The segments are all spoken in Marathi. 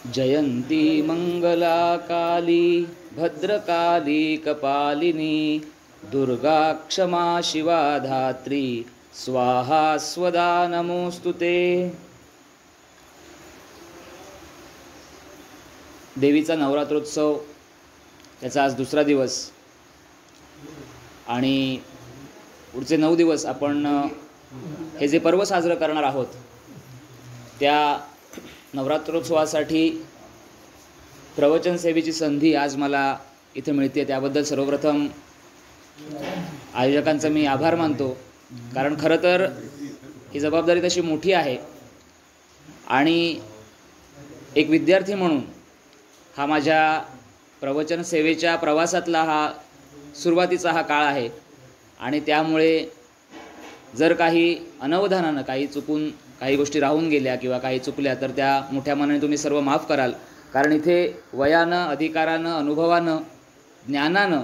जयंती मंगला काली भद्रकाली कपालिनी दुर्गा क्षमा शिवा धात्री स्वाहा स्वदा नमोस्तुते। देवीचा नवरात्रोत्सव याचा आज दुसरा दिवस आणि पुढचे 9 दिवस आपण हे जे पर्व साजरं करणार आहोत त्या नवरात्रोत्सवासाठी प्रवचन सेवेची संधी आज मला इथे मिळते। त्याबद्दल सर्वप्रथम आयोजकांचा मी आभार मानतो, कारण खरं तर ही जबाबदारी तशी मोठी आहे आणि एक विद्यार्थी म्हणून हा माझ्या प्रवचन सेवेच्या प्रवासातला सुरुवातीचा हा काळ आहे आणि त्यामुळे जर काही अनवधानानं काही गोष्टी राहून गेल्या किंवा काही चुकल्या तर त्या मोठ्या मनाने तुम्ही सर्व माफ कराल, कारण इथे वयानं, अधिकारानं, अनुभवानं, ज्ञानानं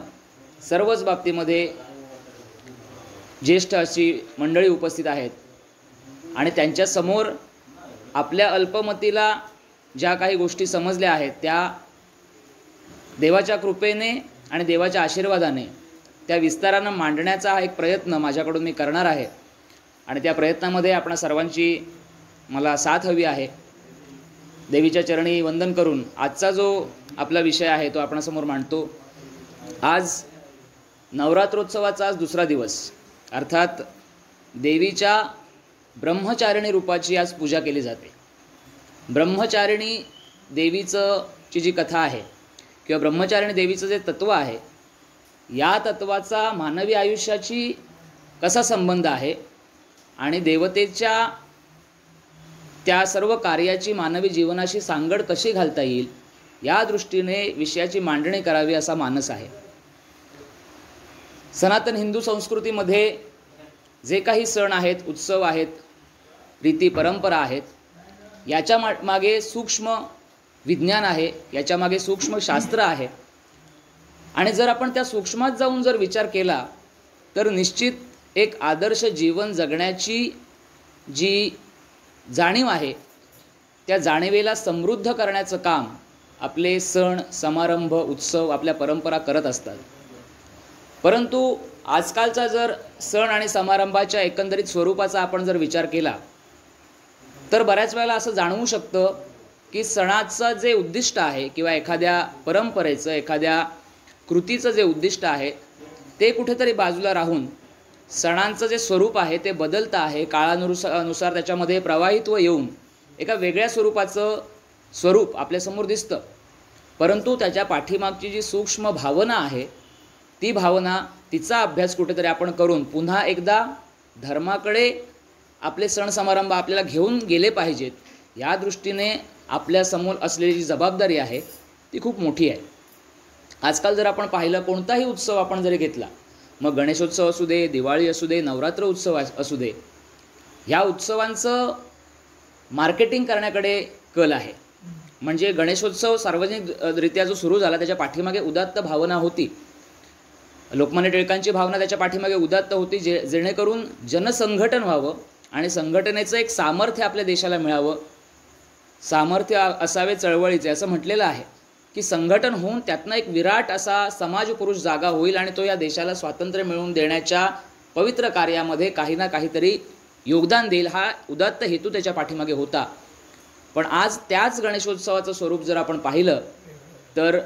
सर्वच बाबतीमध्ये ज्येष्ठ अशी मंडळी उपस्थित आहेत आणि त्यांच्यासमोर आपल्या अल्पमतीला ज्या काही गोष्टी समजल्या आहेत त्या देवाच्या कृपेने आणि देवाच्या आशीर्वादाने त्या विस्तारानं मांडण्याचा हा एक प्रयत्न माझ्याकडून मी करणार आहे आणि त्या प्रयत्नामध्ये आपणा सर्वांची मला साथ हवी आहे। देवीच्या चरणी वंदन करून आजचा जो आपला विषय आहे तो आपणासमोर मांडतो। आज नवरात्रोत्सवाचा आज दुसरा दिवस, अर्थात देवीच्या ब्रह्मचारिणी रूपाची आज पूजा केली जाते। ब्रह्मचारिणी देवीची जी कथा आहे किंवा ब्रह्मचारिणी देवीचं जे तत्त्व आहे या तत्वाचा मानवी आयुष्याची कसा संबंध आहे आणि देवतेच्या त्या सर्व कार्याची मानवी जीवनाशी सांगड कशी घालता येईल या दृष्टीने विषयाची मांडणी करावी असा मानस आहे। सनातन हिंदू संस्कृतीमध्ये जे काही सण आहेत, उत्सव आहेत, रीती परंपरा आहेत, याच्या मागे सूक्ष्म विज्ञान आहे, याच्या मागे सूक्ष्म शास्त्र आहे आणि जर आपण त्या सूक्ष्मात जाऊन जर विचार केला तर निश्चित एक आदर्श जीवन जगण्याची जी जाणीव आहे त्या जाणीवेला समृद्ध करण्याचं काम आपले सण, समारंभ, उत्सव, आपल्या परंपरा करत असतात। परंतु आजकालचा जर सण आणि समारंभाच्या एकंदरीत स्वरूपाचा आपण जर विचार केला तर बऱ्याच वेळेला असं जाणवू शकतं की सणाचं जे उद्दिष्ट आहे किंवा एखाद्या परंपरेचं, एखाद्या कृतीचं जे उद्दिष्ट आहे ते कुठेतरी बाजूला राहून सणांचं जे स्वरूप आहे ते बदलतं आहे। काळानुसार त्याच्यामध्ये प्रवाहित्व येऊन एका वेगळ्या स्वरूपाचं स्वरूप आपल्यासमोर दिसतं, परंतु त्याच्या पाठीमागची जी सूक्ष्म भावना आहे ती भावना, तिचा अभ्यास कुठेतरी आपण करून पुन्हा एकदा धर्माकडे आपले सण समारंभ आपल्याला घेऊन गेले पाहिजेत या दृष्टीने आपल्यासमोर असलेली जी जबाबदारी आहे ती खूप मोठी आहे। आजकाल जर आपण पाहिलं कोणताही उत्सव आपण जरी घेतला, मग गणेशोत्सव असू दे, दिवाळी असू दे, नवरात्र उत्सव असू दे, ह्या उत्सवांचं मार्केटिंग करण्याकडे कल आहे। म्हणजे गणेशोत्सव सार्वजनिकरित्या जो सुरू झाला त्याच्या पाठीमागे उदात्त भावना होती, लोकमान्य टिळकांची भावना त्याच्या पाठीमागे उदात्त होती, जेणेकरून जनसंघटन व्हावं आणि संघटनेचं एक सामर्थ्य आपल्या देशाला मिळावं, सामर्थ्य असावे चळवळीचे असं म्हटलेलं आहे की संघटन होऊन त्यातनं एक विराट असा समाजपुरुष जागा होईल आणि तो या देशाला स्वातंत्र्य मिळवून देण्याच्या पवित्र कार्यामध्ये काही ना काहीतरी योगदान देईल, हा उदात्त हेतू त्याच्या पाठीमागे होता। पण आज त्याच गणेशोत्सवाचं स्वरूप जर आपण पाहिलं तर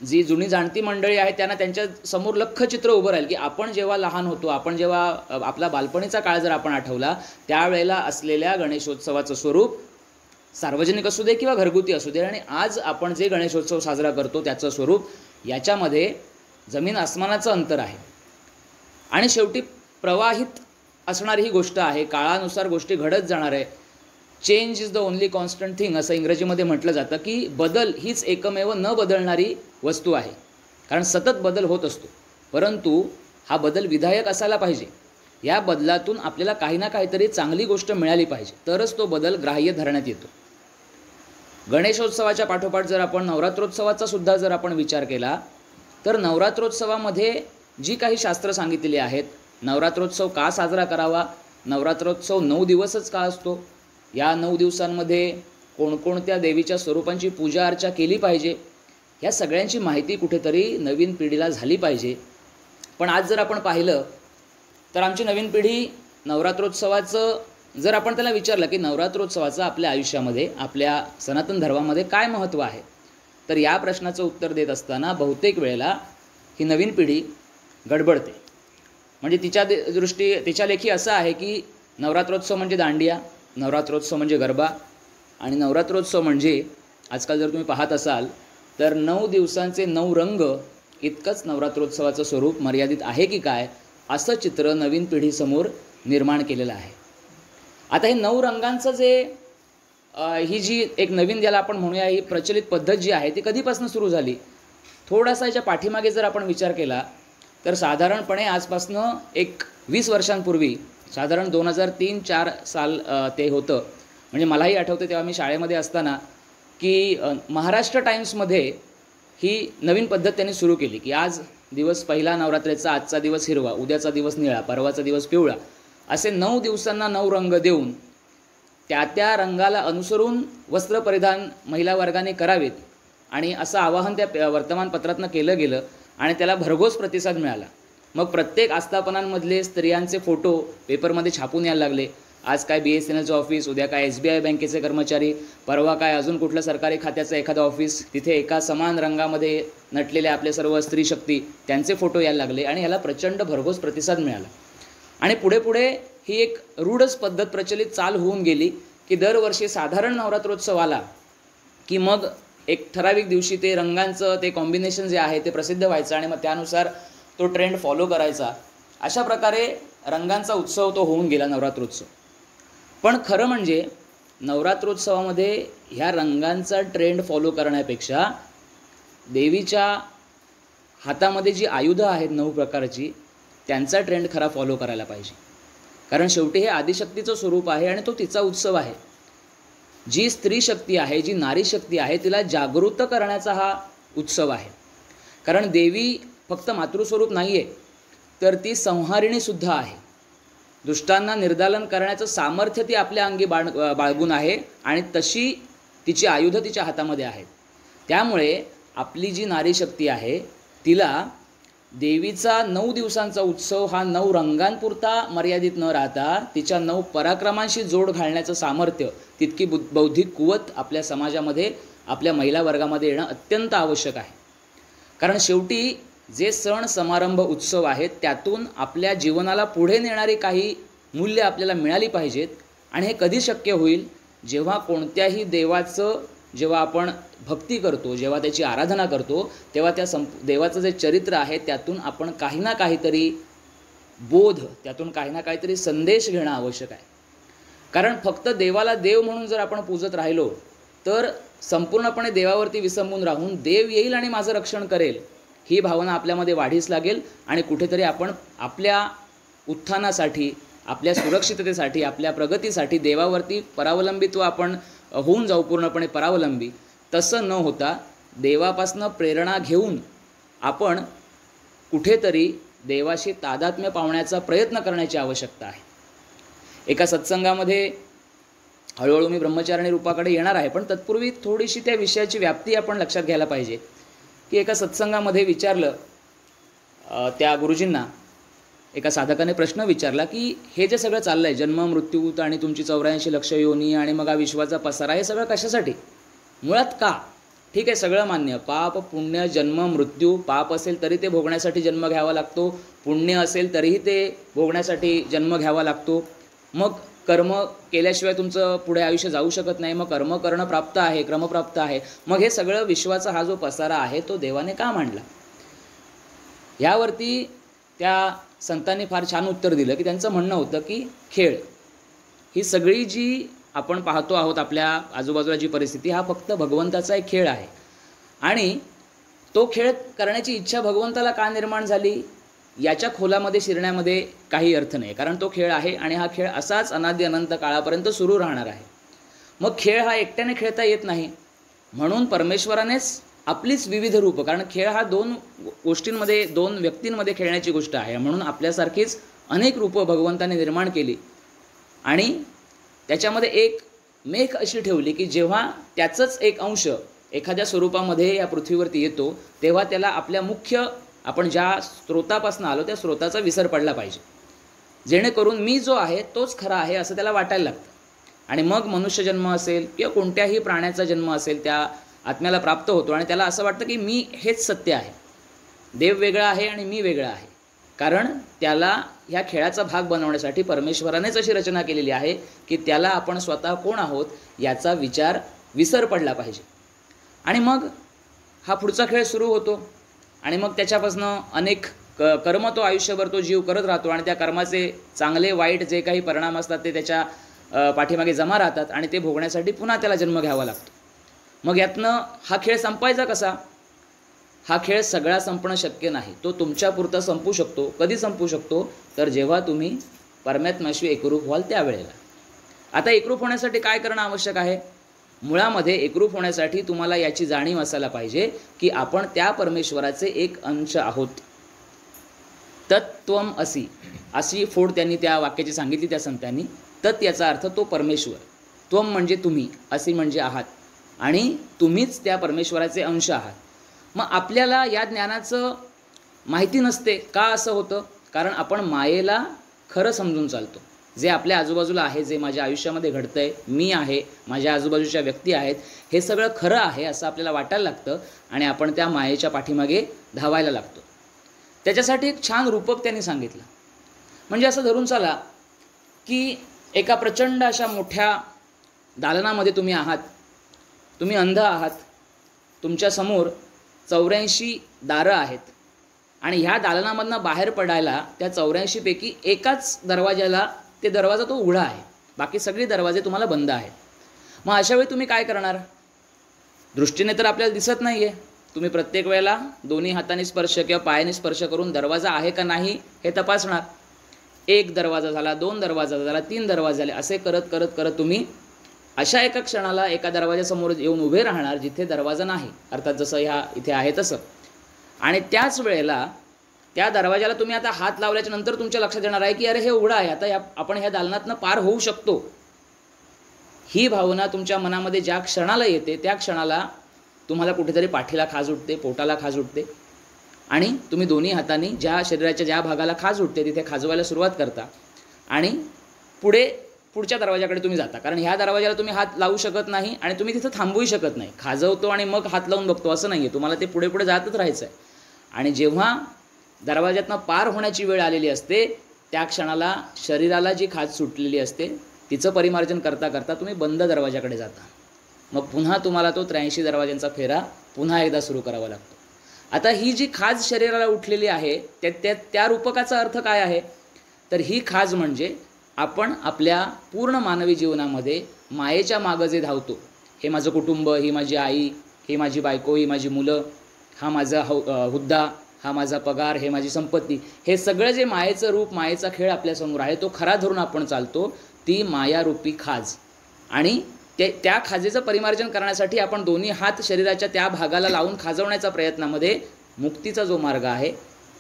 जी जुनी जाणती मंडळी आहे त्यांना त्यांच्या समोर लख्खचित्र उभं राहील की आपण जेव्हा लहान होतो, आपण जेव्हा आपला बालपणीचा काळ जर आपण आठवला त्यावेळेला असलेल्या गणेशोत्सवाचं स्वरूप सार्वजनिक असू दे किंवा घरगुती असू दे आणि आज आपण जे गणेशोत्सव साजरा करतो त्याचं स्वरूप याच्यामध्ये जमीन आसमानाचं अंतर आहे। आणि शेवटी प्रवाहित असणारी ही गोष्ट आहे, काळानुसार गोष्टी घडत जाणार आहे। Change is the only constant thing असं इंग्रजीमध्ये म्हटलं जातं की बदल हीच एकमेव न बदलणारी वस्तू आहे, कारण सतत बदल होत असतो, परंतु हा बदल विधायक असायला पाहिजे। या बदलातून आपल्याला काही ना काहीतरी चांगली गोष्ट मिळाली पाहिजे, तरच तो बदल ग्राह्य धरण्यात येतो। गणेशोत्सवाच्या पाठोपाठ जर आपण नवरात्रोत्सवाचा सुद्धा जर आपण विचार केला तर नवरात्रोत्सवामध्ये जी काही शास्त्र सांगितलेली आहेत, नवरात्रोत्सव का साजरा करावा, नवरात्रोत्सव 9 दिवसच का असतो, या 9 दिवसांमध्ये कोणकोणत्या देवीच्या स्वरूपांची पूजा अर्चा केली पाहिजे, ह्या सगळ्यांची माहिती कुठेतरी नवीन पिढीला झाली पाहिजे. पण आज जर आपण पाहिलं तर आमची नवीन पिढी नवरात्रोत्सवाचं जर आपण त्याला विचारलं की नवरात्रोत्सवाचं आपल्या आयुष्यामध्ये, आपल्या सनातन धर्मामध्ये काय महत्त्व आहे, तर या प्रश्नाचं उत्तर देत असताना बहुतेक वेळेला ही नवीन पिढी गडबडते. म्हणजे तिच्या लेखी असं आहे की नवरात्रोत्सव म्हणजे दांडिया, नवरात्रोत्सव म्हणजे गरबा, आणि नवरात्रोत्सव म्हणजे आजकाल जर तुम्ही पाहत असाल तर 9 दिवसांचे 9 रंग इतकंच नवरात्रोत्सवाचं स्वरूप मर्यादित आहे की काय, असं चित्र नवीन पिढीसमोर निर्माण केलेलं आहे. आता हे 9 रंगांचं ही जी एक नवीन ज्याला आपण म्हणूया ही प्रचलित पद्धत जी आहे ती कधीपासून सुरू झाली, थोडासा याच्या पाठीमागे जर आपण विचार केला तर साधारणपणे आजपासनं एक 20 वर्षांपूर्वी, साधारण 2003-04 साल ते होतं. म्हणजे मलाही आठवतं तेव्हा मी शाळेमध्ये असताना की महाराष्ट्र टाइम्समध्ये ही नवीन पद्धत त्यांनी सुरू केली की आज दिवस पहिला नवरात्रीचा, आजचा दिवस हिरवा, उद्याचा दिवस निळा, परवाचा दिवस पिवळा, असे 9 दिवसांना 9 रंग देऊन त्या रंगाला अनुसरून वस्त्र परिधान महिला वर्गाने करावेत, आणि असं आवाहन त्या वर्तमानपत्रातनं केलं गेलं आणि त्याला भरघोस प्रतिसाद मिळाला. मग प्रत्येक आस्थापनांमधले स्त्रियांचे फोटो पेपरमध्ये छापून यायला लागले. आज काय BSNLचं ऑफिस, उद्या काय SBI बँकेचे कर्मचारी, परवा काय अजून कुठलं सरकारी खात्याचं एखादं ऑफिस, तिथे एका समान रंगामध्ये नटलेले आपले सर्व स्त्री शक्ती त्यांचे फोटो यायला लागले आणि याला प्रचंड भरघोस प्रतिसाद मिळाला. आणि पुढे पुढे ही एक रूढच पद्धत प्रचलित चाल होऊन गेली की दरवर्षी साधारण नवरात्रोत्सव आला की मग एक ठराविक दिवशी ते रंगांचं ते कॉम्बिनेशन जे आहे ते प्रसिद्ध व्हायचं आणि मग त्यानुसार तो ट्रेंड फॉलो करायचा. अशा प्रकारे रंगांचा उत्सव तो होऊन गेला नवरात्रोत्सव. पण खरं म्हणजे नवरात्रोत्सवामध्ये ह्या रंगांचा ट्रेंड फॉलो करण्यापेक्षा देवीच्या हातामध्ये जी आयुधं आहेत 9 प्रकारची त्यांचा ट्रेंड खरा फॉलो करायला पाहिजे. कारण शेवटी हे आदिशक्तीचं स्वरूप आहे आणि तो तिचा उत्सव आहे. जी स्त्री शक्ती आहे, जी नारी शक्ती आहे, तिला जागृत करण्याचा हा उत्सव आहे. कारण देवी फक्त मातृस्वरूप नाही आहे, तर ती संहारिणीसुद्धा आहे. दुष्टांना निर्दालन करण्याचं सामर्थ्य ती आपल्या अंगी बाळगून आहे आणि तशी तिची आयुधं तिच्या हातामध्ये आहेत. त्यामुळे आपली जी नारी शक्ती आहे तिला देवीचा 9 दिवसांचा उत्सव हा 9 रंगांपुरता मर्यादित न राहता तिच्या 9 पराक्रमांशी जोड घालण्याचं सामर्थ्य, तितकी बौद्धिक कुवत आपल्या समाजामध्ये, आपल्या महिला वर्गामध्ये येणं अत्यंत आवश्यक आहे. कारण शेवटी जे सण समारंभ उत्सव आहेत त्यातून आपल्या जीवनाला पुढे नेणारी काही मूल्य आपल्याला मिळाली पाहिजेत. आणि हे कधी शक्य होईल, जेव्हा कोणत्याही देवाचं जेव्हा आपण भक्ती करतो, जेव्हा त्याची आराधना करतो, तेव्हा त्या देवाचं जे चरित्र आहे त्यातून आपण काही ना काहीतरी बोध, त्यातून काही ना काहीतरी संदेश घेणं आवश्यक आहे. कारण फक्त देवाला देव म्हणून जर आपण पूजत राहिलो तर संपूर्णपणे देवावरती विसंबून राहून देव येईल आणि माझं रक्षण करेल ही भावना आपल्यामध्ये वाढीस लागेल आणि कुठेतरी आपण आपल्या उत्थानासाठी, आपल्या सुरक्षिततेसाठी, आपल्या प्रगतीसाठी देवावरती परावलंबित्व आपण होऊन जाऊ, पूर्णपणे परावलंबी. तसं न होता देवापासनं प्रेरणा घेऊन आपण कुठेतरी देवाशी तादात्म्य पावण्याचा प्रयत्न करण्याची आवश्यकता आहे. एका सत्संगामध्ये हळूहळू मी ब्रह्मचारिणी रूपाकडे येणार आहे, पण तत्पूर्वी थोडीशी त्या विषयाची व्याप्ती आपण लक्षात घ्यायला पाहिजे. की एका सत्संगामध्ये विचारलं, त्या गुरुजींना एका साधकाने प्रश्न विचारला की हे जे सगळं चाललं आहे, जन्म मृत्यू आणि तुमची 84 लक्ष योनी आणि मग हा विश्वाचा पसारा, हे सगळं कशासाठी, मुळात का? ठीक आहे, सगळं मान्य, पाप पुण्य जन्म मृत्यू, पाप असेल तरी ते भोगण्यासाठी जन्म घ्यावा लागतो, पुण्य असेल तरीही ते भोगण्यासाठी जन्म घ्यावा लागतो. मग कर्म केल्याशिवाय तुमचं पुढे आयुष्य जाऊ शकत नाही, मग कर्म करणं प्राप्त आहे, क्रमप्राप्त आहे. मग हे सगळं विश्वाचा हा जो पसारा आहे तो देवाने का मांडला? यावरती त्या संतांनी फार छान उत्तर दिलं की त्यांचं म्हणणं होतं की खेळ ही सगळी जी आपण पाहतो आहोत आपल्या आजूबाजूला जी परिस्थिती, हा फक्त भगवंताचा एक खेळ आहे. आणि तो खेळ करण्याची इच्छा भगवंताला का निर्माण झाली याच्या खोलामध्ये शिरण्यामध्ये काही अर्थ नाही. कारण तो खेळ आहे आणि हा खेळ असाच अनादी अनंत काळापर्यंत सुरू राहणार आहे. मग खेळ हा एकट्याने खेळता येत नाही, म्हणून परमेश्वरानेच आपलीच विविध रूप, कारण खेळ हा 2 गोष्टींमध्ये, 2 व्यक्तींमध्ये खेळण्याची गोष्ट आहे, म्हणून आपल्यासारखीच अनेक रूपं भगवंताने निर्माण केली. आणि त्याच्यामध्ये एक मेख अशी ठेवली की जेव्हा त्याचंच एक अंश एखाद्या स्वरूपामध्ये या पृथ्वीवरती येतो तेव्हा त्याला आपल्या मुख्य आपण ज्या स्रोतापासून आलो त्या स्रोताचा विसर पडला पाहिजे, जेणेकरून मी जो आहे तोच खरा आहे असं त्याला वाटायला लागतं. आणि मग मनुष्य जन्म असेल किंवा कोणत्याही प्राण्याचा जन्म असेल त्या आत्म्याला प्राप्त होतो आणि त्याला असं वाटतं की मी हेच सत्य आहे, देव वेगळा आहे आणि मी वेगळा आहे. कारण त्याला ह्या खेळाचा भाग बनवण्यासाठी परमेश्वरानेच अशी रचना केलेली आहे की त्याला आपण स्वतः कोण आहोत याचा विसर पडला पाहिजे. आणि मग हा पुढचा खेळ सुरू होतो आणि मग त्याच्यापासून अनेक कर्म तो आयुष्यभर तो जीव करत राहतो आणि त्या कर्माचे चांगले वाईट जे काही परिणाम असतात ते त्याच्या पाठीमागे जमा राहतात आणि ते भोगण्यासाठी पुन्हा त्याला जन्म घ्यावा लागतो. मग यातनं हा खेळ संपायचा कसा? हा खेळ सगळा संपणं शक्य नाही. तो तुमच्यापुरता संपू शकतो. कधी संपू शकतो? तर जेव्हा तुम्ही परमात्म्याशी एकरूप व्हाल त्यावेळेला. आता एकरूप होण्यासाठी काय करणं आवश्यक आहे? मुळामध्ये एकरूप होण्यासाठी तुम्हाला याची जाणीव असायला पाहिजे की आपण त्या परमेश्वराचे एक अंश आहोत. तत्त्वम असि अशी फोड त्यांनी त्या वाक्याची सांगितली त्या संतांनी. तत् याचा अर्थ तो परमेश्वर, त्वम म्हणजे तुम्ही, असी म्हणजे आहात आणि तुम्हीच त्या परमेश्वराचे अंश आहात. मग आपल्याला या ज्ञानाचं माहिती नसते. का असं होतं? कारण आपण मायेला खरं समजून चालतो. जे आपल्या आजूबाजूला आहे, जे माझ्या आयुष्यामध्ये घडतं आहे, मी आहे, माझ्या आजूबाजूच्या व्यक्ती आहेत, हे सगळं खरं आहे असं आपल्याला वाटायला लागतं आणि आपण त्या मायेच्या पाठीमागे धावायला लागतो. त्याच्यासाठी एक छान रूपक त्यांनी सांगितलं. म्हणजे असं धरून चाला की एका प्रचंड अशा मोठ्या दालनामध्ये तुम्ही आहात, तुम्ही अंध आहात, तुमच्यासमोर 84 दारं आहेत आणि ह्या दालनामधनं बाहेर पडायला त्या 84 पैकी एकाच दरवाजाला ते दरवाजा तो उघडा आहे, बाकी सगळे दरवाजे तुम्हाला बंद आहेत. मग अशा वेळी तुम्ही काय करणार? दृष्टीने तर आपल्याला दिसत नाही आहे. तुम्ही प्रत्येक वेळेला दोन्ही हाताने स्पर्श किंवा पायाने स्पर्श करून दरवाजा आहे का नाही हे तपासणार. एक दरवाजा झाला, 2 दरवाजा झाला, 3 दरवाजे झाले, असे करत करत करत तुम्ही अशा एका क्षणाला एका दरवाजासमोर येऊन उभे राहणार जिथे दरवाजा नाही, अर्थात जसं ह्या इथे आहे तसं. आणि त्याच वेळेला त्या दरवाजाला तुम्ही आता हात लावल्याच्या नंतर तुमच्या लक्षात येणार आहे की अरे हे उघडं आहे, आता आपण ह्या दालनातनं पार होऊ शकतो. ही भावना तुमच्या मनामध्ये ज्या क्षणाला येते त्या क्षणाला तुम्हाला कुठेतरी पाठीला खाज उठते, पोटाला खाज उठते आणि तुम्ही दोन्ही हातांनी ज्या शरीराच्या ज्या भागाला खाज उठते तिथे खाजवायला सुरुवात करता आणि पुढच्या दरवाजाकडे तुम्ही जाता. कारण ह्या दरवाजाला तुम्ही हात लावू शकत नाही आणि तुम्ही तिथं थांबूही शकत नाही. खाजवतो आणि मग हात लावून बघतो असं नाही आहे, तुम्हाला ते पुढे पुढे जातच राहायचं आहे. आणि जेव्हा दरवाज्यातनं पार होण्याची वेळ आलेली असते त्या क्षणाला शरीराला जी खाज सुटलेली असते तिचं परिमार्जन करता करता तुम्ही बंद दरवाजाकडे जाता. मग पुन्हा तुम्हाला तो 83 दरवाजांचा फेरा पुन्हा एकदा सुरू करावा लागतो. आता ही जी खाज शरीराला उठलेली आहे त्या रूपकाचा अर्थ काय आहे? तर ही खाज म्हणजे आपण आपल्या पूर्ण मानवी जीवनामध्ये मायेच्या मागं जे धावतो, हे माझं कुटुंब, ही माझी आई, ही माझी बायको, ही माझी मुलं, हा माझा हुद्दा, हा माझा पगार, हे माझी संपत्ती, हे सगळं जे मायेचं रूप, मायेचा खेळ आपल्यासमोर आहे तो खरा धरून आपण चालतो, ती मायारूपी खाज. आणि त्या खाजेचं परिमार्जन करण्यासाठी आपण दोन्ही हात शरीराच्या त्या भागाला लावून खाजवण्याच्या प्रयत्नामध्ये मुक्तीचा जो मार्ग आहे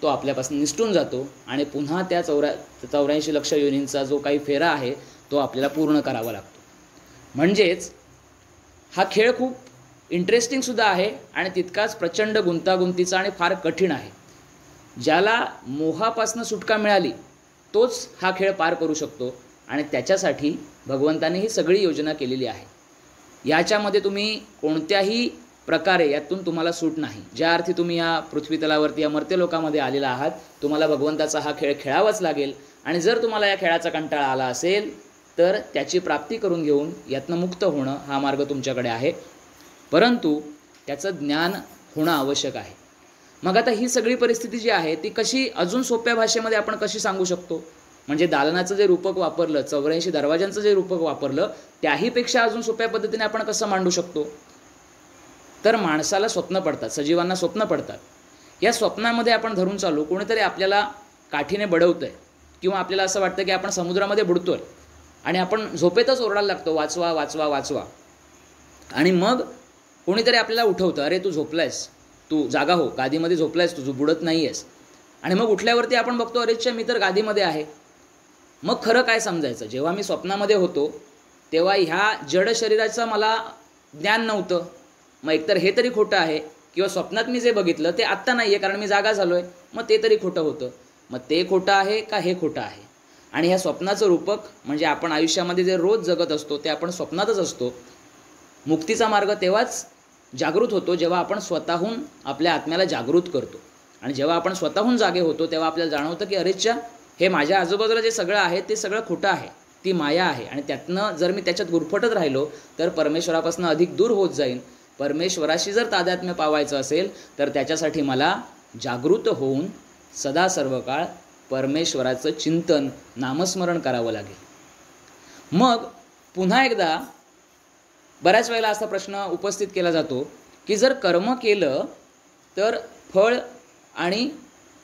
तो आपल्यापासून निसटून जातो आणि पुन्हा त्या 84 लक्ष योनींचा जो काही फेरा आहे तो आपल्याला पूर्ण करावा लागतो. म्हणजेच हा खेळ खूप इंटरेस्टिंगसुद्धा आहे आणि तितकाच प्रचंड गुंतागुंतीचा आणि फार कठीण आहे. ज्याला मोहापासून सुटका मिळाली तोच हा खेळ पार करू शकतो आणि त्याच्यासाठी भगवंताने ही सगळी योजना केलेली आहे. याच्यामध्ये तुम्ही कोणत्याही प्रकारे यातून तुम्हाला सूट नाही. ज्या अर्थी तुम्ही या पृथ्वीतलावरती या मर्त्य लोकामध्ये आलेला आहात तुम्हाला भगवंताचा हा खेळ खेळावाच लागेल. आणि जर तुम्हाला या खेळाचा कंटाळा आला असेल तर त्याची प्राप्ती करून घेऊन यातनं मुक्त होणं हा मार्ग तुमच्याकडे आहे, परंतु त्याचं ज्ञान होणं आवश्यक आहे. मग आता ही सगळी परिस्थिती जी आहे ती कशी अजून सोप्या भाषेमध्ये आपण कशी सांगू शकतो? म्हणजे दालनाचं जे रूपक वापरलं, 84 दरवाजांचं जे रूपक वापरलं, त्याहीपेक्षा अजून सोप्या पद्धतीने आपण कसं मांडू शकतो? तर माणसाला स्वप्न पडतात, सजीवांना स्वप्न पडतात. या स्वप्नामध्ये आपण धरून चालू कोणीतरी आपल्याला काठीने बडवतं आहे किंवा आपल्याला असं वाटतं की आपण समुद्रामध्ये बुडतो आहे आणि आपण झोपेतच ओरडायला लागतो वाचवा वाचवा वाचवा. आणि मग कोणीतरी आपल्याला उठवतं, अरे तू झोपलायस, तू जागा हो, गादीमध्ये झोपलायस, तू बुडत नाही आहेस. आणि मग उठल्यावरती आपण बघतो अरेच्छा मी तर गादीमध्ये आहे. मग खरं काय समजायचं? जेव्हा मी स्वप्नामध्ये होतो तेव्हा ह्या जड शरीराचं मला ज्ञान नव्हतं. मग एकतर हे तरी खोटं आहे, किंवा स्वप्नात मी जे बघितलं ते आत्ता नाही आहे कारण मी जागा झालो आहे, मग ते तरी खोटं होतं. मग ते खोटं आहे का हे खोटं आहे? आणि ह्या स्वप्नाचं रूपक म्हणजे आपण आयुष्यामध्ये जे रोज जगत असतो ते आपण स्वप्नातच असतो. मुक्तीचा मार्ग तेव्हाच जागृत होतो जेव्हा आपण स्वतःहून आपल्या आत्म्याला जागृत करतो. आणि जेव्हा आपण स्वतःहून जागे होतो तेव्हा आपल्याला जाणवतं की अरेच्छा, हे माझ्या आजूबाजूला जे सगळं आहे ते सगळं खोटं आहे, ती माया आहे. आणि त्यातनं जर मी त्याच्यात गुरफटत राहिलो तर परमेश्वरापासून अधिक दूर होत जाईन. परमेश्वराशी जर तादात्म्य पावायचं असेल तर त्याच्यासाठी मला जागृत होऊन सदा सर्व काळ परमेश्वराचं चिंतन, नामस्मरण करावं लागेल. मग पुन्हा एकदा बऱ्याच वेळेला असा प्रश्न उपस्थित केला जातो की जर कर्म केलं तर फळ आणि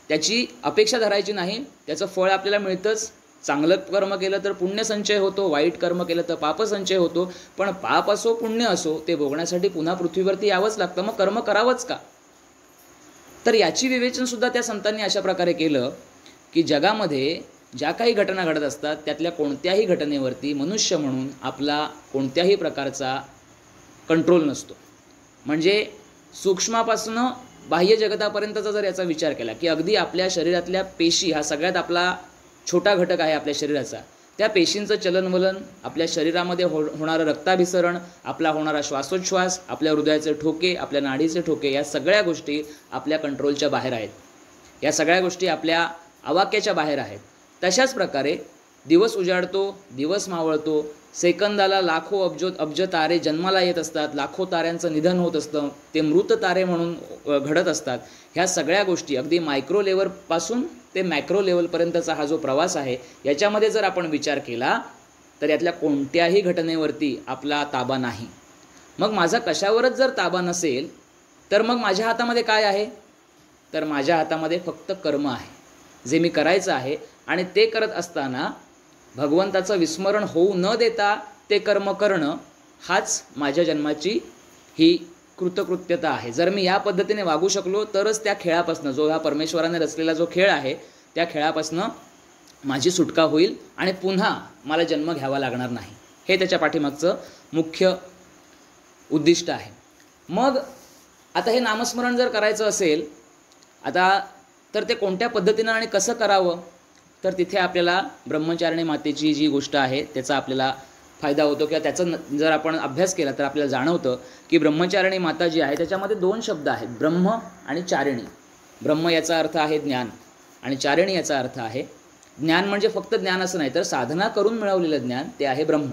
त्याची अपेक्षा धरायची नाही, त्याचं फळ आपल्याला मिळतंच. चांगलं कर्म केलं तर पुण्य संचय होतो, वाईट कर्म केलं तर पाप संचय होतो. पण पाप असो पुण्य असो ते भोगण्यासाठी पुन्हा पृथ्वीवरती यावंच लागतं. मग कर्म करावंच का? तर याची विवेचनसुद्धा त्या संतांनी अशा प्रकारे केलं की जगामध्ये ज्या काही घटना घडत असतात त्यातल्या कोणत्याही घटनेवरती मनुष्य म्हणून आपला कोणत्याही प्रकारचा कंट्रोल नसतो. म्हणजे सूक्ष्मापासून बाह्य जगतापर्यंतचा जर याचा विचार केला की अगदी आपल्या शरीरातल्या पेशी हा सगळ्यात आपला छोटा घटक आहे आपल्या शरीराचा, त्या पेशींचं चलनवलन, आपल्या शरीरामध्ये होणारं रक्ताभिसरण, आपला होणारा श्वासोच्छ्वास, आपल्या हृदयाचे ठोके, आपल्या नाडीचे ठोके, या सगळ्या गोष्टी आपल्या कंट्रोलच्या बाहेर आहेत. या सगळ्या गोष्टी आपल्या आवाक्याच्या बाहेर आहेत. तशाच प्रकारे दिवस उजाडतो, दिवस मावळतो, सेकंदाला लाखो अब्ज तारे जन्माला येत असतात, लाखो ताऱ्यांचं निधन होत असतं, ते मृत तारे म्हणून घडत असतात. ह्या सगळ्या गोष्टी अगदी मायक्रो लेवलपासून ते मॅक्रो लेवलपर्यंतचा हा जो प्रवास आहे याच्यामध्ये जर आपण विचार केला तर यातल्या कोणत्याही घटनेवरती आपला ताबा नाही. मग माझा कशावरच जर ताबा नसेल तर मग माझ्या हातामध्ये काय आहे? तर माझ्या हातामध्ये फक्त कर्म आहे, जे मी करायचं आहे. आणि ते करत असताना भगवंताचं विस्मरण होऊ न देता ते कर्म करणं हाच माझ्या जन्माची ही कृतकृत्यता आहे. जर मी या पद्धतीने वागू शकलो तरच त्या खेळापासून, जो हा परमेश्वराने रचलेला जो खेळ आहे त्या खेळापासून माझी सुटका होईल आणि पुन्हा मला जन्म घ्यावा लागणार नाही. हे त्याच्या पाठीमागचं मुख्य उद्दिष्ट आहे. मग आता हे नामस्मरण जर करायचं असेल आता तर ते कोणत्या पद्धतीनं आणि कसं करावं? तर तिथे आपल्याला ब्रह्मचारिणी मातेची जी गोष्ट आहे त्याचा आपल्याला फायदा होतो, किंवा त्याचा जर आपण अभ्यास केला तर आपल्याला जाणवतं की ब्रह्मचारिणी माता जी आहे त्याच्यामध्ये दोन शब्द आहेत, ब्रह्म आणि चारिणी. ब्रह्म याचा अर्थ आहे ज्ञान आणि चारिणी याचा अर्थ आहे ज्ञान. म्हणजे फक्त ज्ञान असं नाही तर साधना करून मिळवलेलं ज्ञान, ते आहे ब्रह्म.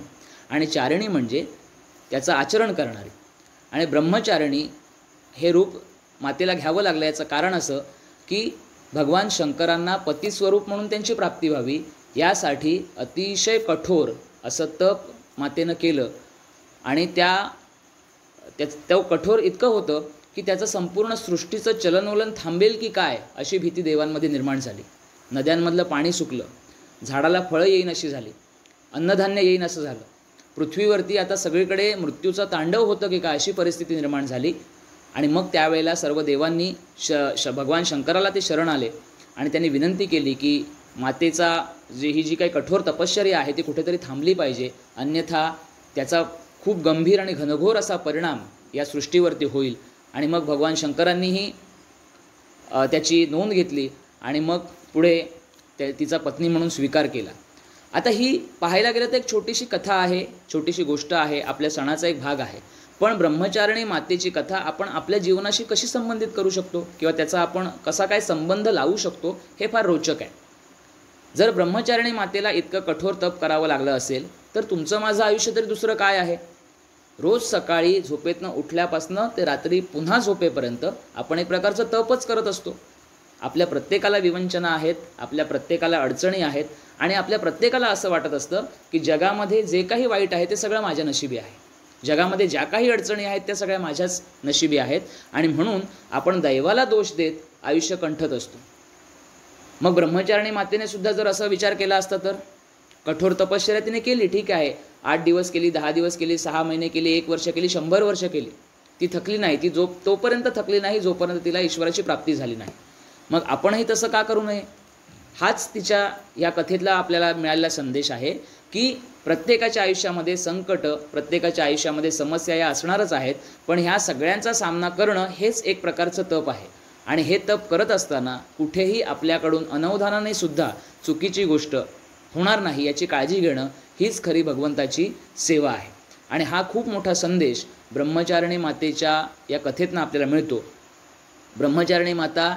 आणि चारिणी म्हणजे त्याचं आचरण करणारी. आणि ब्रह्मचारिणी हे रूप मातेला घ्यावं लागलं याचं कारण असं की भगवान शंकरांना पतिस्वरूप म्हणून त्यांची प्राप्ती व्हावी यासाठी अतिशय कठोर असं तप मातेनं केलं. आणि तो कठोर इतकं होतं की त्याचं संपूर्ण सृष्टीचं चलनवलन थांबेल की काय अशी भीती देवांमध्ये निर्माण झाली. नद्यांमधलं पाणी सुकलं, झाडाला फळं येईन अशी झाली, अन्नधान्य येईन असं झालं. पृथ्वीवरती आता सगळीकडे मृत्यूचं तांडव होतं की काय अशी परिस्थिती निर्माण झाली. आणि मग त्यावेळेला सर्व देवांनी भगवान शंकराला ते शरण आले आणि त्यांनी विनंती केली की मातेचा ही जी काही कठोर तपश्चर्या आहे ती कुठेतरी थांबली पाहिजे, अन्यथा त्याचा खूप गंभीर आणि घनघोर असा परिणाम या सृष्टीवरती होईल. आणि मग भगवान शंकरांनीही त्याची नोंद घेतली आणि मग पुढे तिचा पत्नी म्हणून स्वीकार केला. आता ही पाहायला गेलं तर एक छोटीशी कथा आहे, छोटीशी गोष्ट आहे, आपल्या सणाचा एक भाग आहे. पण ब्रह्मचारिणी मातेची कथा आपण आपल्या जीवनाशी कशी संबंधित करू शकतो किंवा त्याचा आपण कसा काय संबंध लावू शकतो हे फार रोचक आहे. जर ब्रह्मचारिणी मातेला इतकं कठोर तप करावं लागलं असेल तर तुमचं माझं आयुष्य तरी दुसरं काय आहे? रोज सकाळी झोपेतनं उठल्यापासनं ते रात्री पुन्हा झोपेपर्यंत आपण एक प्रकारचं तपच करत असतो. आपल्या प्रत्येकाला विवंचना आहेत, आपल्या प्रत्येकाला अडचणी आहेत आणि आपल्या प्रत्येकाला असं वाटत असतं की जगामध्ये जे काही वाईट आहे ते सगळं माझ्या नशिबी आहे, जगामध्ये ज्या काही अडचणी आहेत त्या सगळ्या माझ्याच नशिबी आहेत. आणि म्हणून आपण दैवाला दोष देत आयुष्य कंठत असतो. मग ब्रह्मचारिणी मातेने सुद्धा जर असा विचार केला असता तर कठोर तपश्चर्या तिने केली, ठीक आहे, 8 दिवस केली, 10 दिवस केली, 6 महिने केली, 1 वर्ष केली, 100 वर्ष केली, ती थकली नाही. ती तोपर्यंत थकली नाही जोपर्यंत तिला ईश्वराची प्राप्ती झाली नाही. मग आपणही तसं का करू नये? हाच तिच्या या कथेतला आपल्याला मिळालेला संदेश आहे की प्रत्येकाच्या आयुष्यामध्ये संकट, प्रत्येकाच्या आयुष्यामध्ये समस्या या असणारच आहेत, पण ह्या सगळ्यांचा सामना करणं हेच एक प्रकारचं तप आहे. आणि हे तप करत असताना कुठेही आपल्याकडून अनवधानाने सुद्धा चुकीची गोष्ट होणार नाही याची काळजी घेणं हीच खरी भगवंताची सेवा आहे. आणि हा खूप मोठा संदेश ब्रह्मचारिणी मातेच्या या कथेतनं आपल्याला मिळतो. ब्रह्मचारिणी माता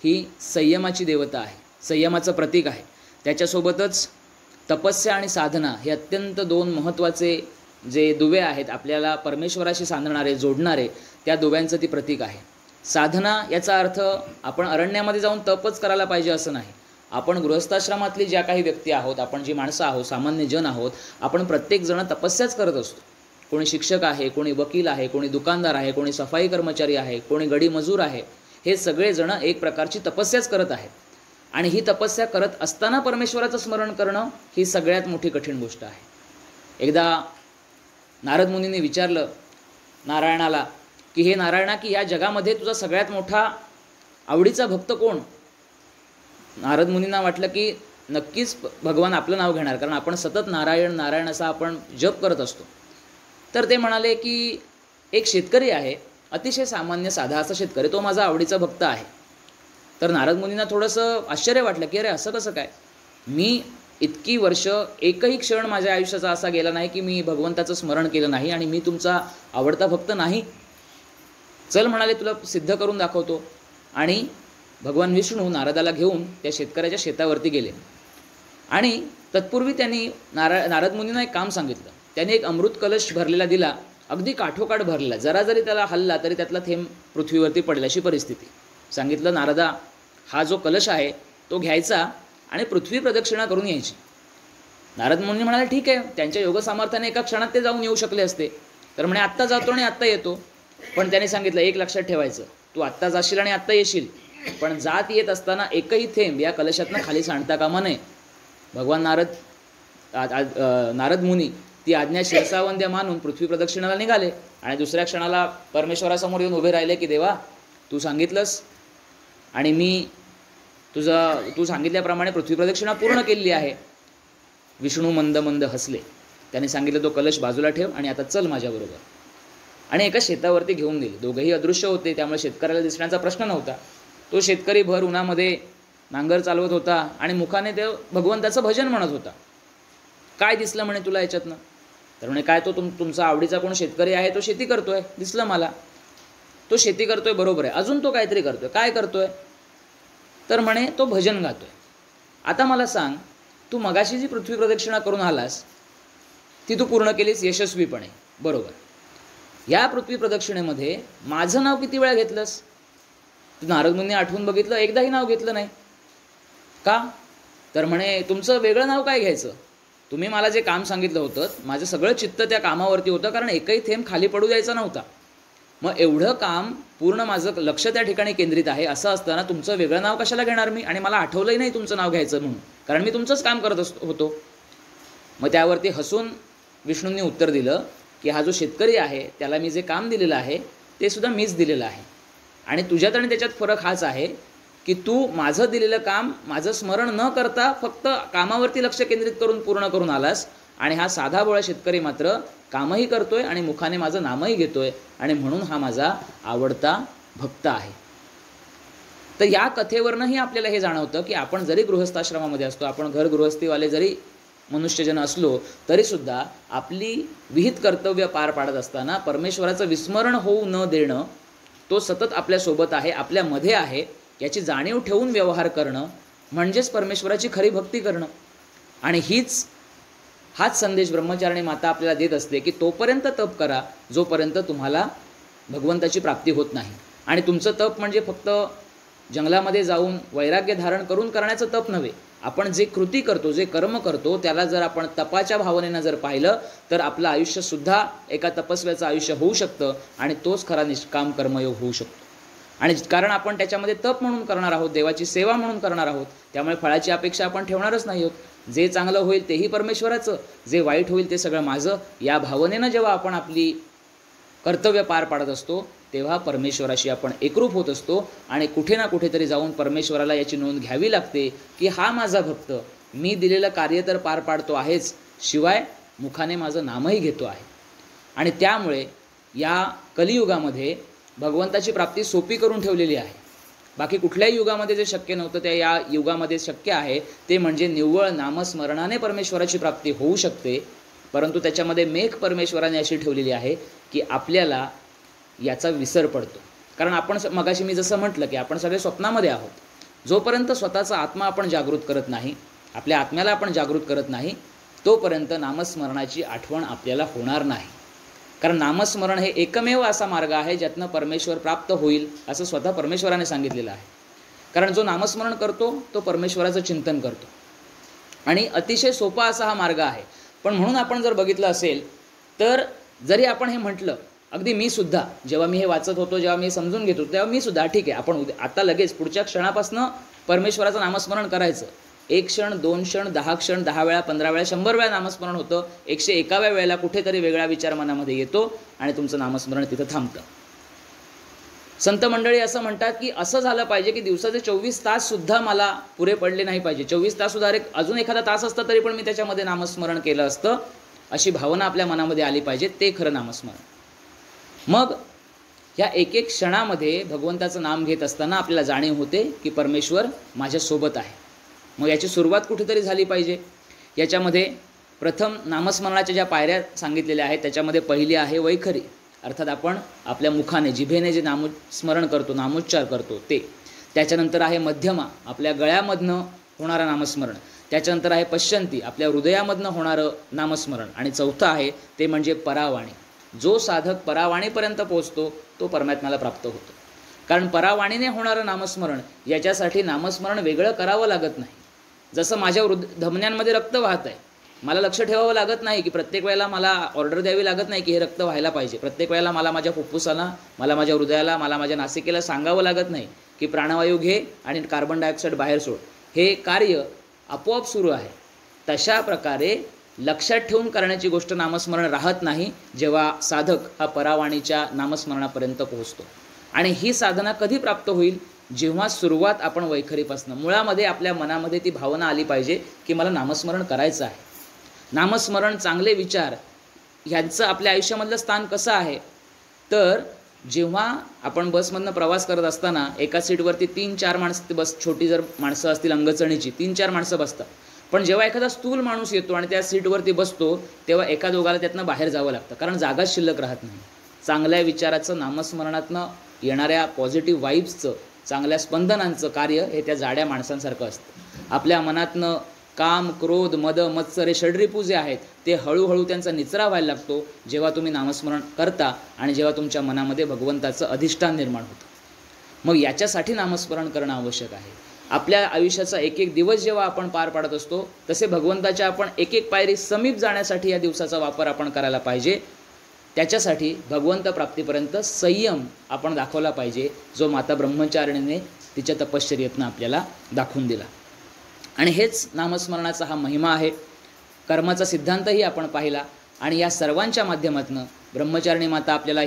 ही संयमाची देवता आहे, संयमाचं प्रतीक आहे. त्याच्यासोबतच तपस्या आणि साधना हे अत्यंत दोन महत्त्वाचे जे दुवे आहेत आपल्याला परमेश्वराशी सांधणारे, जोडणारे, त्या दुव्यांचं ती प्रतीक आहे. साधना याचा अर्थ आपण अरण्यामध्ये जाऊन तपच करायला पाहिजे असं नाही. आपण गृहस्थाश्रमातली ज्या काही व्यक्ती आहोत, आपण जी माणसं आहोत, सामान्य जन आहोत, आपण प्रत्येकजण तपस्याच करत असतो. कोणी शिक्षक आहे, कोणी वकील आहे, कोणी दुकानदार आहे, कोणी सफाई कर्मचारी आहे, कोणी गडी मजूर आहे. हे सगळेजण एक प्रकारची तपस्याच करत आहेत. आणि ही तपस्या करत असताना परमेश्वराचं स्मरण करणं ही सगळ्यात मोठी कठीण गोष्ट आहे. एकदा नारद मुनींनी विचारलं नारायणाला की हे नारायणा, की या जगामध्ये तुझा सगळ्यात मोठा आवडीचा भक्त कोण? नारद मुनींना वाटलं की नक्कीच भगवान आपलं नाव घेणार, कारण आपण सतत नारायण नारायण असा आपण जप करत असतो. तर ते म्हणाले की एक शेतकरी आहे, अतिशय सामान्य साधा असा शेतकरी, तो माझा आवडीचा भक्त आहे. तर नारद मुनींना थोडंसं आश्चर्य वाटलं की अरे असं कसं काय? मी इतकी वर्ष एकही क्षण माझ्या आयुष्याचा असा गेला नाही की मी भगवंताचं स्मरण केलं नाही आणि मी तुमचा आवडता भक्त नाही. चल म्हणाले, तुला सिद्ध करून दाखवतो. आणि भगवान विष्णू नारदाला घेऊन त्या शेतकऱ्याच्या शेतावरती गेले. आणि तत्पूर्वी त्यांनी नारद मुनींना एक काम सांगितलं. त्यांनी एक अमृत कलश भरलेला दिला, अगदी काठोकाठ भरलेला, जरा जरी त्याला हल्ला तरी त्यातला थेंब पृथ्वीवरती पडेल अशी परिस्थिती. सांगितलं, नारदा, हा जो कलश आहे तो घ्यायचा आणि पृथ्वी प्रदक्षिणा करून यायची. नारद मुनी म्हणाले ठीक आहे. त्यांच्या योगसामर्थ्याने एका क्षणात ते जाऊन येऊ शकले असते. तर म्हणे आत्ता जातो आणि आत्ता येतो. पण त्यांनी सांगितलं एक लक्षात ठेवायचं, तू आत्ता जाशील आणि आत्ता येशील, पण जात येत असताना एकही थेंब या कलशातनं खाली सांडता कामा नये. भगवान नारद मुनी ती आज्ञा शिरसावंद्य मानून पृथ्वी प्रदक्षिणाला निघाले. आणि दुसऱ्या क्षणाला परमेश्वरासमोर येऊन उभे राहिले की देवा, तू सांगितलंस आणि मी तू सांगितल्याप्रमाणे पृथ्वी प्रदक्षिणा पूर्ण केलेली आहे. विष्णू मंद मंद हसले. त्यांनी सांगितलं तो कलश बाजूला ठेव आणि आता चल माझ्याबरोबर. आणि एका शेतावरती घेऊन गेले. दोघंही अदृश्य होते, त्यामुळे शेतकऱ्याला दिसण्याचा प्रश्न नव्हता. तो शेतकरी भर उन्हामध्ये नांगर चालवत होता आणि मुखाने ते भगवंताचं भजन म्हणत होता. काय दिसलं म्हणे तुला याच्यातनं? तर म्हणे काय, तो तुमचा आवडीचा कोण शेतकरी आहे, तो शेती करतोय, दिसलं मला. तो शेती करतोय बरोबर आहे, अजून तो काहीतरी करतोय. काय करतोय? तर म्हणे तो भजन गातोय. आता मला सांग, तू मगाशी जी पृथ्वी प्रदक्षिणा करून आलास ती तू पूर्ण केलीस यशस्वीपणे, बरोबर. या पृथ्वी प्रदक्षिणेमध्ये माझं नाव किती वेळा घेतलंस? नारद मुनींनी आठवून बघितलं, एकदाही नाव घेतलं नाही. का? तर म्हणे तुमचं वेगळं नाव काय घ्यायचं? तुम्ही मला जे काम सांगितलं होतं, माझं सगळं चित्त त्या कामावरती होतं, कारण एकही थेंब खाली पडू द्यायचा नव्हता. मग एवढं काम पूर्ण माझं लक्ष त्या ठिकाणी केंद्रित आहे. असं असताना तुमचं वेगळं नाव कशाला घेणार मी? आणि मला आठवलंही नाही तुमचं नाव घ्यायचं म्हणून, कारण मी तुमचंच काम करत होतो. मग त्यावरती हसून विष्णूंनी उत्तर दिलं की हा जो शेतकरी आहे त्याला मी जे काम दिलेलं आहे ते सुद्धा मीच दिलेलं आहे. आणि तुझ्यात आणि त्याच्यात फरक हाच आहे की तू माझं दिलेलं काम माझं स्मरण न करता फक्त कामावरती लक्ष केंद्रित करून पूर्ण करून आलास. आणि हा साधा बोळा शेतकरी मात्र कामही करतोय आणि मुखाने माझं नामही घेतोय, आणि म्हणून हा माझा आवडता भक्त आहे. तर या कथेवरनंही आपल्याला हे जाणवतं की आपण जरी गृहस्थाश्रमामध्ये असतो, आपण घर गृहस्थीवाले जरी मनुष्यजन असलो तरीसुद्धा आपली विहित कर्तव्य पार पाडत असताना परमेश्वराचं विस्मरण होऊ न देणं, तो सतत आपल्यासोबत आहे, आपल्यामध्ये आहे याची जाणीव ठेवून व्यवहार करणं म्हणजेच परमेश्वराची खरी भक्ती करणं. आणि हाच संदेश ब्रह्मचारिणी माता आपल्याला देत असते की तोपर्यंत तप करा जोपर्यंत तुम्हाला भगवंताची प्राप्ती होत नाही. आणि तुमचं तप म्हणजे फक्त जंगलामध्ये जाऊन वैराग्य धारण करून करण्याचं तप नव्हे. आपण जे कृती करतो, जे कर्म करतो, त्याला जर आपण तपाच्या भावनेनं जर पाहिलं तर आपलं आयुष्यसुद्धा एका तपस्व्याचं आयुष्य होऊ शकतं आणि तोच खरा निष्काम कर्मयोग होऊ शकतो. आणि कारण आपण त्याच्यामध्ये तप म्हणून करणार आहोत, देवाची सेवा म्हणून करणार आहोत, त्यामुळे फळाची अपेक्षा आपण ठेवणारच नाही आहोत. जे चांगलं होईल तेही परमेश्वराचं, जे वाईट होईल ते सगळं माझं, या भावनेनं जेव्हा आपण आपली कर्तव्य पार पाडत असतो तेव्हा परमेश्वराशी आपण एकरूप होत असतो. आणि कुठे ना कुठेतरी जाऊन परमेश्वराला याची नोंद घ्यावी लागते की हा माझा भक्त, मी दिलेलं कार्य तर पार पाडतो आहेच, शिवाय मुखाने माझं नामही घेतो आहे. आणि त्यामुळे या कलियुगामध्ये भगवंताची प्राप्ती सोपी करून ठेवलेली आहे. बाकी कुठल्याही युगामध्ये जे शक्य नव्हतं ते या युगामध्ये शक्य आहे. ते म्हणजे निव्वळ नामस्मरणाने परमेश्वराची प्राप्ती होऊ शकते. परंतु त्याच्यामध्ये मेघ परमेश्वराने अशी ठेवलेली आहे की आपल्याला याचा विसर पडतो. कारण आपण मगाशी मी जसं म्हटलं की आपण सगळे स्वप्नामध्ये आहोत. जोपर्यंत स्वतःचा आत्मा आपण जागृत करत नाही, आपल्या आत्म्याला आपण जागृत करत नाही, तोपर्यंत नामस्मरणाची आठवण आपल्याला होणार नाही. कारण नामस्मरण हे एकमेव असा मार्ग आहे ज्यातनं परमेश्वर प्राप्त होईल असं स्वतः परमेश्वराने सांगितलेलं आहे. कारण जो नामस्मरण करतो तो परमेश्वराचं चिंतन करतो आणि अतिशय सोपा असा हा मार्ग आहे. पण म्हणून आपण जर बघितलं असेल तर जरी आपण हे म्हटलं, अगदी मी सुद्धा जेव्हा मी हे वाचत होतो, जेव्हा मी समजून घेतो तेव्हा मी सुद्धा ठीक आहे आपण आता लगेच पुढच्या क्षणापासून परमेश्वराचं नामस्मरण करायचं. 1 क्षण, 2 क्षण, 10 क्षण, 10 वेळा, 15 वेळा, 100 वेळा नामस्मरण होतं. 101व्या वेळेला कुठेतरी वेगळा विचार मनामध्ये येतो आणि तुमचं नामस्मरण तिथं थांबतं. संत मंडळी असं म्हणतात की असं झालं पाहिजे की दिवसाचे 24 ताससुद्धा मला पुरे पडले नाही पाहिजे. 24 ताससुद्धा अजून एखादा तास असतं तरी पण मी त्याच्यामध्ये नामस्मरण केलं असतं, अशी भावना आपल्या मनामध्ये आली पाहिजे. ते खरं नामस्मरण. मग या एक एक क्षणामध्ये भगवंताचं नाम घेत असताना आपल्याला जाणीव होते की परमेश्वर माझ्यासोबत आहे. मग याची सुरुवात कुठेतरी झाली पाहिजे. याच्यामध्ये प्रथम नामस्मरणाच्या ज्या पायऱ्या सांगितलेल्या आहेत त्याच्यामध्ये पहिली आहे वैखरी, अर्थात आपण आपल्या मुखाने जिभेने जे नामस्मरण करतो, नामोच्चार करतो ते. त्याच्यानंतर आहे मध्यमा, आपल्या गळ्यामधनं होणारं नामस्मरण. त्याच्यानंतर आहे पश्चंती, आपल्या हृदयामधनं होणारं नामस्मरण. आणि चौथं आहे ते म्हणजे परावाणी. जो साधक परावाणीपर्यंत पोहोचतो तो परमात्म्याला प्राप्त होतो. कारण परावाणीने होणारं नामस्मरण याच्यासाठी नामस्मरण वेगळं करावं लागत नाही. जसं माझ्या धमन्यांमध्ये रक्त वाहत आहे, मला लक्ष ठेवावं लागत नाही की प्रत्येक वेळेला मला ऑर्डर द्यावी लागत नाही की हे रक्त व्हायला पाहिजे. प्रत्येक वेळेला मला माझ्या फुफ्फुसाला, मला माझ्या हृदयाला, मला माझ्या नासिकेला सांगावं लागत नाही की प्राणवायू घे आणि कार्बन डायऑक्साईड बाहेर सोड. हे कार्य आपोआप सुरू आहे. तशा प्रकारे लक्षात ठेवून करण्याची गोष्ट नामस्मरण राहत नाही जेव्हा साधक हा परावाणीच्या नामस्मरणापर्यंत पोहोचतो. आणि ही साधना कधी प्राप्त होईल? जेव्हा सुरुवात आपण वैखरीपासून, मुळामध्ये आपल्या मनामध्ये ती भावना आली पाहिजे की मला नामस्मरण करायचं आहे. नामस्मरण, चांगले विचार ह्यांचं आपल्या आयुष्यामधलं स्थान कसं आहे? तर जेव्हा आपण बसमधनं प्रवास करत असताना एका सीटवरती 3-4 माणसं, बस छोटी जर माणसं असतील अंगचणीची 3-4 माणसं बसतात. पण जेव्हा एखादा स्थूल माणूस येतो आणि त्या सीटवरती बसतो तेव्हा एका दोघाला त्यातनं बाहेर जावं लागतं, कारण जागाच शिल्लक राहत नाही. चांगल्या विचाराचं, नामस्मरणातनं येणाऱ्या पॉझिटिव्ह वाईब्सचं, चांगल्या स्पंदनांचं कार्य हे त्या जाड्या माणसांसारखं असतं. आपल्या मनातनं काम, क्रोध, मद, मत्सर हे षड्रिपू जे आहेत ते हळूहळू त्यांचा निचरा व्हायला लागतो जेव्हा तुम्ही नामस्मरण करता आणि जेव्हा तुमच्या मनामध्ये भगवंताचं अधिष्ठान निर्माण होतं. मग याच्यासाठी नामस्मरण करणं आवश्यक आहे. आपल्या आयुष्याचा एक एक दिवस जेव्हा आपण पार पाडत असतो तसे भगवंताच्या आपण एक एक पायरी समीप जाण्यासाठी या दिवसाचा वापर आपण करायला पाहिजे. त्याच्यासाठी भगवंत प्राप्तीपर्यंत संयम आपण दाखवला पाहिजे, जो माता ब्रह्मचारिणीने तिच्या तपश्चर्येतनं आपल्याला दाखवून दिला. आणि हेच नामस्मरणाचा हा महिमा आहे. कर्माचा सिद्धांतही आपण पाहिला आणि या सर्वांच्या माध्यमातून ब्रह्मचारिणी माता आपल्याला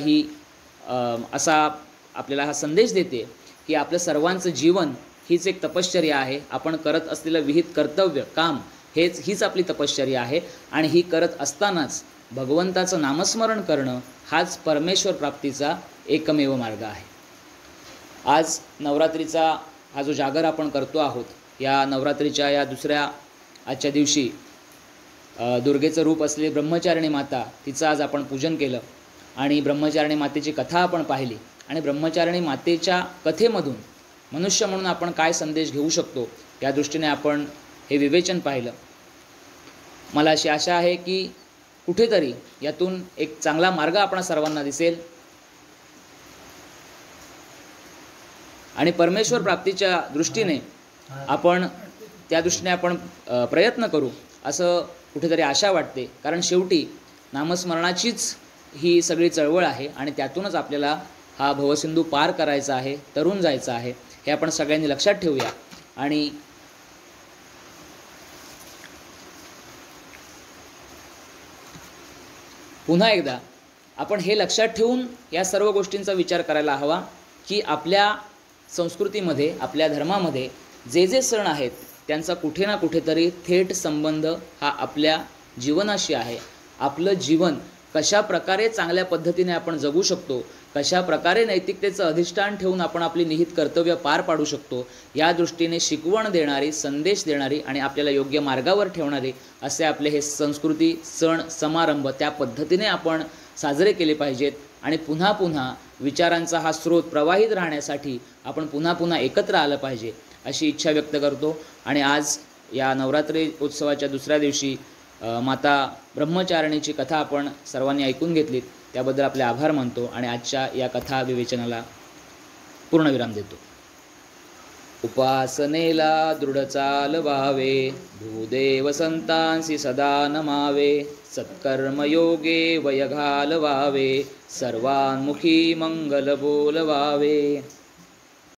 आपल्याला हा संदेश देते की आपलं सर्वांचं जीवन हीच एक तपश्चर्या आहे. आपण करत असलेलं विहित कर्तव्य, काम हीच आपली तपश्चर्या आहे. आणि ही करत असतानाच भगवंताचं नामस्मरण करणं हाच परमेश्वर प्राप्तीचा एकमेव मार्ग आहे. आज नवरात्रीचा हा जो जागर आपण करतो आहोत, या नवरात्रीच्या या दुसऱ्या आजच्या दिवशी दुर्गेचं रूप असलेली ब्रह्मचारिणी माता, तिचं आज आपण पूजन केलं आणि ब्रह्मचारिणी मातेची कथा आपण पाहिली. आणि ब्रह्मचारिणी मातेच्या कथेमधून मनुष्य म्हणून आपण काय संदेश घेऊ शकतो या दृष्टीने आपण हे विवेचन पाहिलं. मला अशी आशा आहे की कुठेतरी यातून एक चांगला मार्ग आपणा सर्वांना दिसेल आणि परमेश्वर प्राप्तीच्या दृष्टीने आपण प्रयत्न करू असं कुठेतरी आशा वाटते. कारण शेवटी नामस्मरणाचीच ही सगळी चळवळ आहे आणि त्यातूनच आपल्याला हा भवसिंधू पार करायचा आहे, तरुण जायचं आहे. हे आपण सगळ्यांनी लक्षात ठेवूया. आणि पुन्हा एकदा आपण हे लक्षात ठेवून या सर्व गोष्टींचा विचार करायला हवा की आपल्या संस्कृतीमध्ये, आपल्या धर्मामध्ये जे जे सण आहेत त्यांचा कुठे ना कुठेतरी थेट संबंध हा आपल्या जीवनाशी आहे. आपलं जीवन कशा प्रकारे चांगल्या पद्धतीने आपण जगू शकतो, कशा प्रकारे नैतिकतेचं अधिष्ठान ठेवून आपण आपली निहित कर्तव्य पार पाडू शकतो, या दृष्टीने शिकवण देणारी, संदेश देणारी आणि आपल्याला योग्य मार्गावर ठेवणारी असे आपले हे संस्कृती, सण, समारंभ त्या पद्धतीने आपण साजरे केले पाहिजेत. आणि पुन्हा पुन्हा विचारांचा हा स्रोत प्रवाहित राहण्यासाठी आपण पुन्हा पुन्हा एकत्र आलं पाहिजे अशी इच्छा व्यक्त करतो. आणि आज या नवरात्री उत्सवाच्या दुसऱ्या दिवशी माता ब्रह्मचारिणीची कथा आपण सर्वांनी ऐकून घेतलीत, त्याबद्दल आपले आभार मानतो आणि आजच्या या कथा विवेचनाला पूर्णविराम देतो. उपासनेला दृढ चालवावे, भूदेव संतांसी सदा नमावे, सत्कर्मयोगे वय घालवावे, सर्वान्मुखी मंगल बोलवावे.